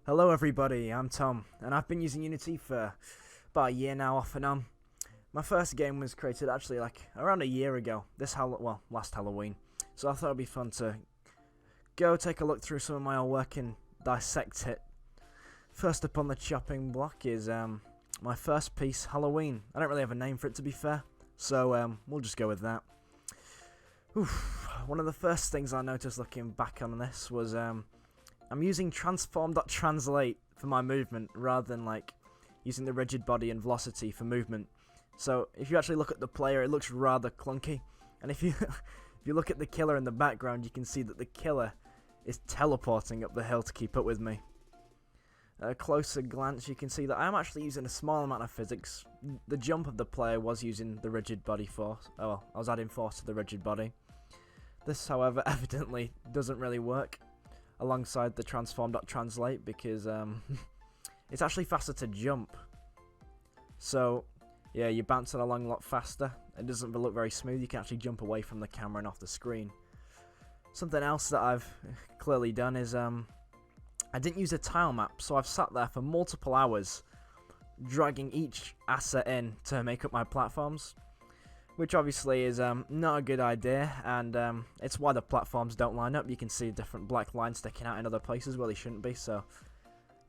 Hello everybody, I'm Tom, and I've been using Unity for about a year now off and on. My first game was created actually like around a year ago, last Halloween. So I thought it'd be fun to go take a look through some of my old work and dissect it. First up on the chopping block is my first piece, Halloween. I don't really have a name for it to be fair, so we'll just go with that. One of the first things I noticed looking back on this was I'm using transform.translate for my movement rather than like using the rigid body and velocity for movement. So if you actually look at the player, it looks rather clunky. And if you if you look at the killer in the background, you can see that the killer is teleporting up the hill to keep up with me. At a closer glance, you can see that I'm actually using a small amount of physics. The jump of the player was using the rigid body force. Oh well, I was adding force to the rigid body. This, however, evidently doesn't really work alongside the transform.translate because it's actually faster to jump. So yeah, you're bouncing along a lot faster. It doesn't look very smooth. You can actually jump away from the camera and off the screen. Something else that I've clearly done is I didn't use a tile map, so I've sat there for multiple hours dragging each asset in to make up my platforms, which obviously is not a good idea, and it's why the platforms don't line up. You can see different black lines sticking out in other places where they shouldn't be, so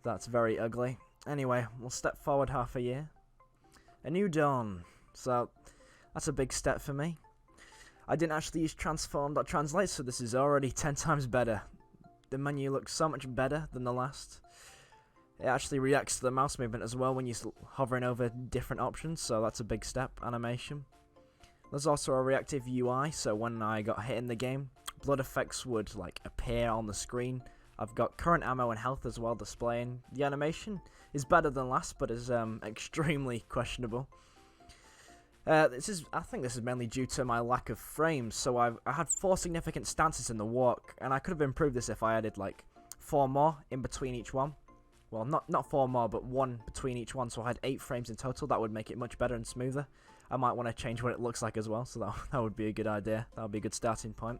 that's very ugly. Anyway, we'll step forward half a year. A new dawn. So that's a big step for me. I didn't actually use transform.translate, so this is already 10 times better. The menu looks so much better than the last. It actually reacts to the mouse movement as well when you're hovering over different options, so that's a big step. Animation. There's also a reactive UI, so when I got hit in the game, blood effects would like appear on the screen. I've got current ammo and health as well displaying. The animation is better than last, but is extremely questionable. I think this is mainly due to my lack of frames. So I had 4 significant stances in the walk, and I could have improved this if I added like 4 more in between each one. Well, not 4 more, but 1 between each one, so I had 8 frames in total. That would make it much better and smoother. I might want to change what it looks like as well, so that would be a good idea. That would be a good starting point.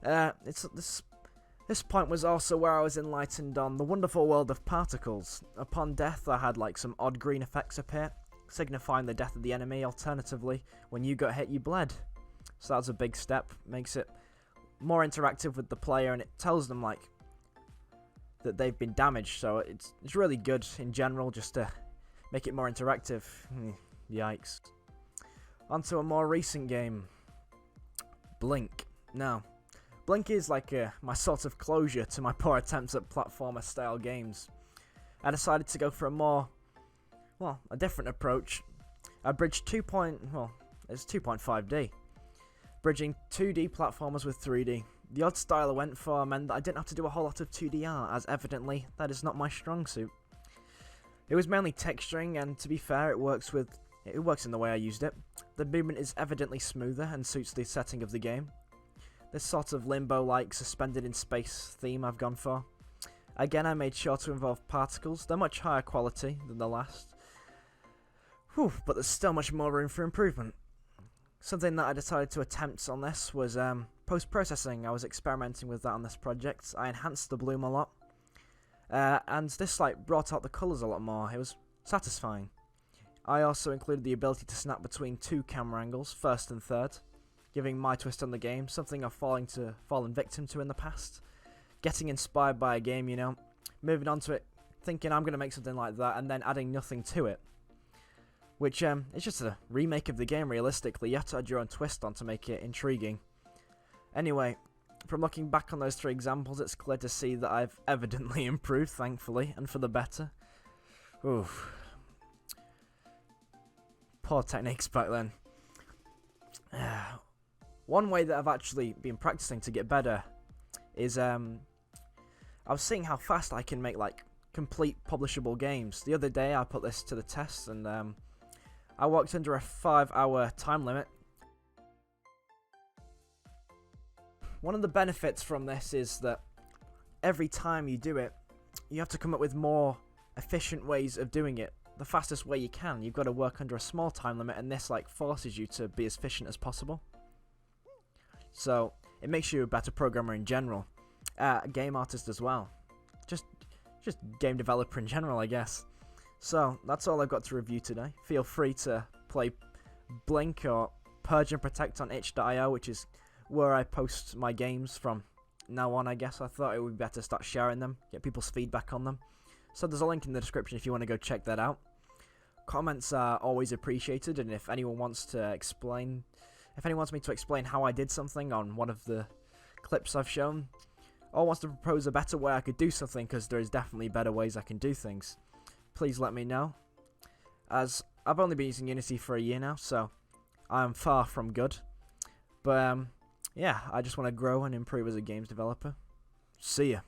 This point was also where I was enlightened on the wonderful world of particles. Upon death, I had like some odd green effects appear, signifying the death of the enemy. Alternatively, when you got hit, you bled. So that's a big step. Makes it more interactive with the player, and it tells them like that they've been damaged. So it's really good in general, just to make it more interactive. Yikes. Onto a more recent game, Blink. Now, Blink is like my sort of closure to my poor attempts at platformer style games. I decided to go for a different approach. I bridged it's 2.5D. Bridging 2D platformers with 3D. The odd style I went for meant that I didn't have to do a whole lot of 2D art, as evidently that is not my strong suit. It was mainly texturing, and to be fair, it works in the way I used it. The movement is evidently smoother and suits the setting of the game. This sort of limbo-like suspended in space theme I've gone for. Again, I made sure to involve particles. They're much higher quality than the last. But there's still much more room for improvement. Something that I decided to attempt on this was post-processing. I was experimenting with that on this project. I enhanced the bloom a lot. And this brought out the colours a lot more. It was satisfying. I also included the ability to snap between 2 camera angles, first and third, giving my twist on the game, something I've fallen victim to in the past. Getting inspired by a game, moving on to it, thinking I'm going to make something like that, and then adding nothing to it. Which, it's just a remake of the game realistically. You have to add your own twist on to make it intriguing. Anyway, from looking back on those 3 examples, it's clear to see that I've evidently improved, thankfully, and for the better. Oof. Poor techniques back then. One way that I've actually been practicing to get better is I was seeing how fast I can make complete publishable games. The other day I put this to the test, and I worked under a 5-hour time limit. One of the benefits from this is that every time you do it, you have to come up with more efficient ways of doing it. The fastest way you can. You've got to work under a small time limit, and this forces you to be as efficient as possible. So it makes you a better programmer in general, a game artist as well. Just just game developer in general, I guess. So that's all I've got to review today. Feel free to play Blink or Purge and Protect on itch.io, which is where I post my games from now on, I guess. I thought it would be better to start sharing them, get people's feedback on them. So there's a link in the description if you want to go check that out. Comments are always appreciated, and if anyone wants to explain, if anyone wants me to explain how I did something on one of the clips I've shown, or wants to propose a better way I could do something, because there is definitely better ways I can do things, please let me know. As I've only been using Unity for a year now, so I'm far from good. But yeah, I just want to grow and improve as a games developer. See ya.